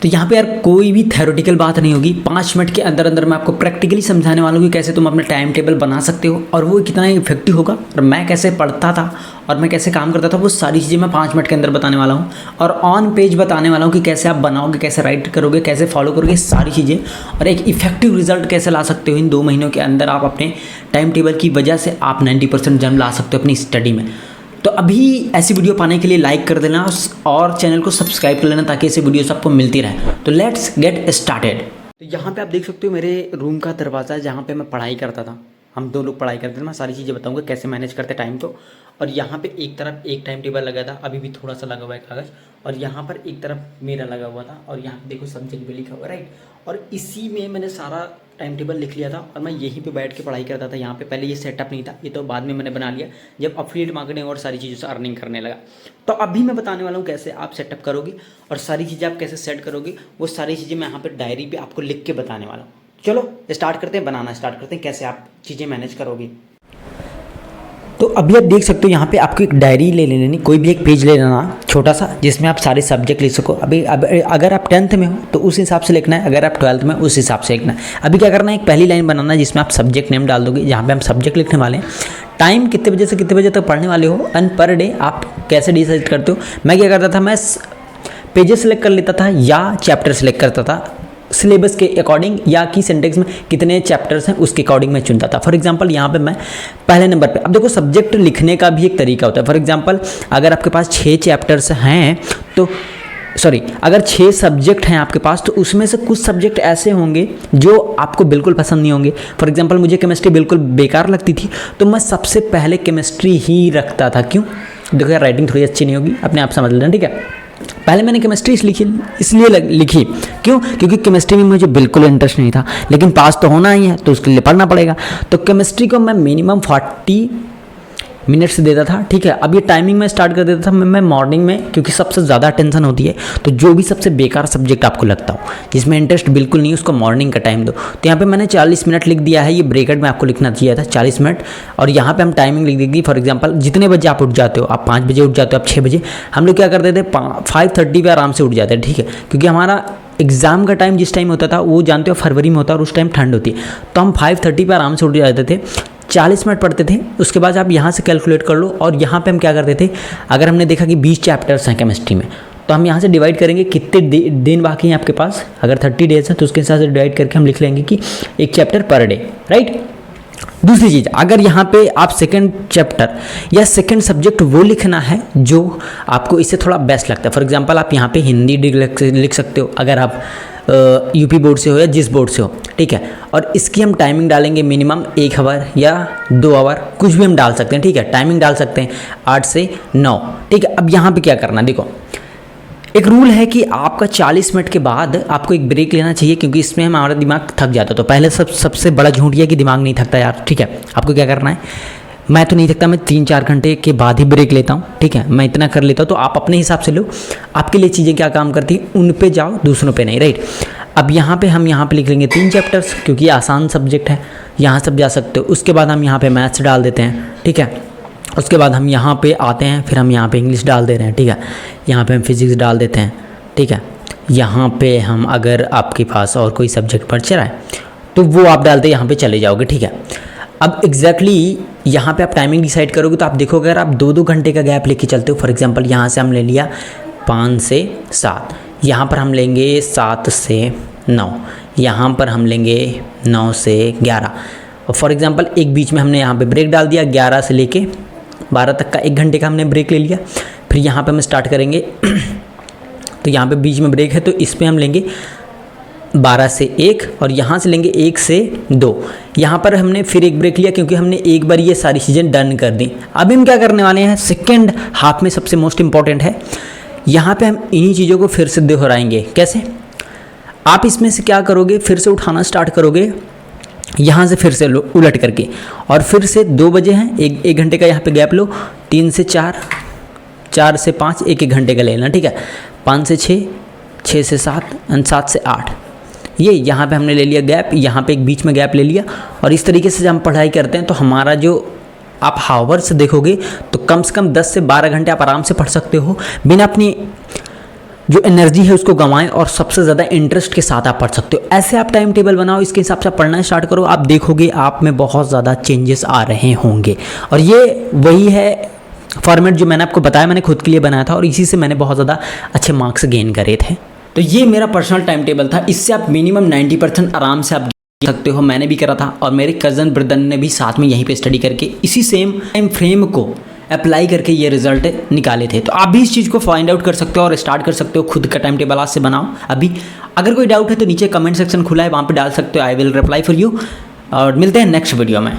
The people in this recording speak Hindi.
तो यहाँ पे यार कोई भी थ्योरेटिकल बात नहीं होगी, 5 मिनट के अंदर अंदर मैं आपको प्रैक्टिकली समझाने वाला हूँ कि कैसे तुम अपना टाइम टेबल बना सकते हो और वो कितना इफेक्टिव होगा, और मैं कैसे पढ़ता था और मैं कैसे काम करता था, वो सारी चीज़ें मैं 5 मिनट के अंदर बताने वाला हूँ। और ऑन पेज बताने वाला हूँ कि कैसे आप बनाओगे, कैसे राइट करोगे, कैसे फॉलो करोगे सारी चीज़ें, और एक इफेक्टिव रिजल्ट कैसे ला सकते हो। इन 2 महीनों के अंदर आप अपने टाइम टेबल की वजह से आप 90% जन्म ला सकते हो अपनी स्टडी में। तो अभी ऐसी वीडियो पाने के लिए लाइक कर देना और चैनल को सब्सक्राइब कर लेना ताकि ऐसी वीडियोस आपको मिलती रहे। तो लेट्स गेट स्टार्टेड। तो यहाँ पे आप देख सकते हो मेरे रूम का दरवाज़ा है जहाँ पे मैं पढ़ाई करता था। हम 2 लोग पढ़ाई करते थे। मैं सारी चीज़ें बताऊँगा कैसे मैनेज करते टाइम को। और यहाँ पे एक तरफ एक टाइम टेबल लगा था, अभी भी थोड़ा सा लगा हुआ है कागज़, और यहाँ पर एक तरफ मेरा लगा हुआ था, और यहाँ पे देखो सब्जेक्ट भी लिखा हुआ है, राइट। और इसी में मैंने सारा टाइम टेबल लिख लिया था और मैं यहीं पे बैठ के पढ़ाई करता था। यहाँ पे पहले ये सेटअप नहीं था, ये तो बाद में मैंने बना लिया जब एफिलिएट मार्केटिंग और सारी चीज़ों से अर्निंग करने लगा। तो अभी मैं बताने वाला हूँ कैसे आप सेटअप करोगे और सारी चीज़ें आप कैसे सेट करोगे, वो सारी चीज़ें मैं यहाँ पे डायरी पे आपको लिख के बताने वाला हूँ। चलो स्टार्ट करते हैं, बनाना स्टार्ट करते हैं कैसे आप चीज़ें मैनेज करोगे। तो अभी आप देख सकते हो यहाँ पे आपको एक डायरी ले लेनी, कोई भी एक पेज ले लेना छोटा सा जिसमें आप सारे सब्जेक्ट लिख सको। अभी अगर आप 10th में हो तो उस हिसाब से लिखना है, अगर आप 12th में उस हिसाब से लिखना है। अभी क्या करना है, एक पहली लाइन बनाना है जिसमें आप सब्जेक्ट नेम डाल दोगे, जहाँ पे हम सब्जेक्ट लिखने वाले हैं, टाइम कितने बजे से कितने बजे तक पढ़ने वाले हो, एंड पर डे आप कैसे डिसाइड करते हो। मैं क्या करता था, मैं पेजेस सेलेक्ट कर लेता था या चैप्टर सेलेक्ट करता था सिलेबस के अकॉर्डिंग, या कि सेंटेक्स में कितने चैप्टर्स हैं उसके अकॉर्डिंग मैं चुनता था। फॉर एग्जांपल यहाँ पे मैं पहले नंबर पे, अब देखो सब्जेक्ट लिखने का भी एक तरीका होता है। फॉर एग्जांपल अगर आपके पास 6 चैप्टर्स हैं तो अगर 6 सब्जेक्ट हैं आपके पास, तो उसमें से कुछ सब्जेक्ट ऐसे होंगे जो आपको बिल्कुल पसंद नहीं होंगे। फॉर एग्जांपल मुझे केमिस्ट्री बिल्कुल बेकार लगती थी, तो मैं सबसे पहले केमिस्ट्री ही रखता था। क्यों? देखो यार राइटिंग थोड़ी अच्छी नहीं होगी, अपने आप समझ लेना, ठीक है। पहले मैंने केमिस्ट्री इसलिए लिखी, क्यों? क्योंकि केमिस्ट्री में मुझे बिल्कुल इंटरेस्ट नहीं था, लेकिन पास तो होना ही है तो उसके लिए पढ़ना पड़ेगा। तो केमिस्ट्री को मैं मिनिमम 40 मिनट्स देता था, ठीक है। अब ये टाइमिंग में स्टार्ट कर देता था मैं मॉर्निंग में, क्योंकि सबसे ज़्यादा टेंशन होती है। तो जो भी सबसे बेकार सब्जेक्ट आपको लगता हो, जिसमें इंटरेस्ट बिल्कुल नहीं, उसको मॉर्निंग का टाइम दो। तो यहाँ पे मैंने 40 मिनट लिख दिया है, ये ब्रेकेट में आपको लिखना चाहिए था 40 मिनट। और यहाँ पे हम टाइमिंग लिख देंगे। फॉर एग्जाम्पल जितने बजे आप उठ जाते हो, आप 5 बजे उठ जाते हो, आप 6 बजे, हम लोग क्या करते थे 5:30 पे आराम से उठ जाते हैं, ठीक है। क्योंकि हमारा एग्ज़ाम का टाइम जिस टाइम होता था वो जानते हो फरवरी में होता है और उस टाइम ठंड होती है। तो हम 5:30 पे आराम से उठ जाते थे, 40 मिनट पढ़ते थे। उसके बाद आप यहाँ से कैलकुलेट कर लो। और यहाँ पे हम क्या करते थे, अगर हमने देखा कि 20 चैप्टर्स हैं केमिस्ट्री में, तो हम यहाँ से डिवाइड करेंगे कितने दिन बाकी हैं आपके पास। अगर 30 डेज है तो उसके हिसाब से डिवाइड करके हम लिख लेंगे कि 1 चैप्टर पर डे, राइट। दूसरी चीज़, अगर यहाँ पे आप सेकंड चैप्टर या सेकंड सब्जेक्ट वो लिखना है जो आपको इससे थोड़ा बेस्ट लगता है। फॉर एग्जांपल आप यहाँ पे हिंदी लिख सकते हो, अगर आप यूपी बोर्ड से हो या जिस बोर्ड से हो, ठीक है। और इसकी हम टाइमिंग डालेंगे मिनिमम 1 आवर या 2 आवर, कुछ भी हम डाल सकते हैं, ठीक है। टाइमिंग डाल सकते हैं 8 से 9, ठीक है। अब यहाँ पे क्या करना, देखो एक रूल है कि आपका 40 मिनट के बाद आपको एक ब्रेक लेना चाहिए, क्योंकि इसमें हमारा दिमाग थक जाता है। तो पहले सबसे बड़ा झूठ ये कि दिमाग नहीं थकता यार, ठीक है। आपको क्या करना है, मैं तो नहीं थकता, मैं 3-4 घंटे के बाद ही ब्रेक लेता हूँ, ठीक है। मैं इतना कर लेता हूँ। तो आप अपने हिसाब से लो, आपके लिए चीज़ें क्या काम करती हैं उन पे जाओ, दूसरों पे नहीं, राइट। अब यहाँ पे हम लिख लेंगे 3 चैप्टर्स, क्योंकि आसान सब्जेक्ट है, यहाँ सब जा सकते हो। उसके बाद हम यहाँ पे मैथ्स डाल देते हैं, ठीक है। उसके बाद हम यहाँ पे आते हैं, फिर हम यहाँ पे इंग्लिश डाल दे रहे हैं, ठीक है। यहाँ पे हम फिजिक्स डाल देते हैं, ठीक है। यहाँ पे हम, अगर आपके पास और कोई सब्जेक्ट पढ़ रहा है तो वो आप डालते यहाँ पे चले जाओगे, ठीक है। अब एग्जैक्टली यहाँ पे आप टाइमिंग डिसाइड करोगे तो आप देखोगे अगर आप 2-2 घंटे का गैप लेके चलते हो। फॉर एग्जांपल यहाँ से हम ले लिया 5 से 7, यहाँ पर हम लेंगे 7 से 9, यहाँ पर हम लेंगे 9 से 11। और फॉर एग्जांपल एक बीच में हमने यहाँ पे ब्रेक डाल दिया, 11 से लेके 12 तक का 1 घंटे का हमने ब्रेक ले लिया। फिर यहाँ पे हम स्टार्ट करेंगे तो यहाँ पे बीच में ब्रेक है, तो इस पर हम लेंगे 12 से 1, और यहाँ से लेंगे 1 से 2। यहाँ पर हमने फिर एक ब्रेक लिया, क्योंकि हमने एक बार ये सारी चीज़ें डन कर दी। अभी हम क्या करने वाले हैं, सेकंड हाफ में सबसे मोस्ट इंपॉर्टेंट है, यहाँ पे हम इन्हीं चीज़ों को फिर से दोहराएंगे। कैसे? आप इसमें से क्या करोगे, फिर से उठाना स्टार्ट करोगे, यहाँ से फिर से लो उलट करके, और फिर से 2 बजे हैं, एक घंटे का यहाँ पे गैप लो, 3 से 4, 4 से 5, 1 घंटे का लेना, ठीक है। 5 से 6, 6 से 7 एंड 7 से 8, ये यहाँ पे हमने ले लिया गैप, यहाँ पे एक बीच में गैप ले लिया। और इस तरीके से जब हम पढ़ाई करते हैं तो हमारा जो आप हावर्स देखोगे तो कम से कम 10 से 12 घंटे आप आराम से पढ़ सकते हो, बिना अपनी जो एनर्जी है उसको गंवाएं और सबसे ज़्यादा इंटरेस्ट के साथ आप पढ़ सकते हो। ऐसे आप टाइम टेबल बनाओ, इसके हिसाब से आप पढ़ना स्टार्ट करो, आप देखोगे आप में बहुत ज़्यादा चेंजेस आ रहे होंगे। और ये वही है फॉर्मेट जो मैंने आपको बताया, मैंने खुद के लिए बनाया था और इसी से मैंने बहुत ज़्यादा अच्छे मार्क्स गेन करे थे। तो ये मेरा पर्सनल टाइम टेबल था, इससे आप मिनिमम 90% आराम से आप सकते हो। मैंने भी करा था और मेरे कज़न ब्रदर ने भी साथ में यहीं पे स्टडी करके इसी सेम टाइम फ्रेम को अप्लाई करके ये रिजल्ट निकाले थे। तो आप भी इस चीज़ को फाइंड आउट कर सकते हो और स्टार्ट कर सकते हो, खुद का टाइम टेबल आज से बनाओ। अभी अगर कोई डाउट है तो नीचे कमेंट सेक्शन खुला है, वहाँ पे डाल सकते हो, I will reply for you. और मिलते हैं नेक्स्ट वीडियो में।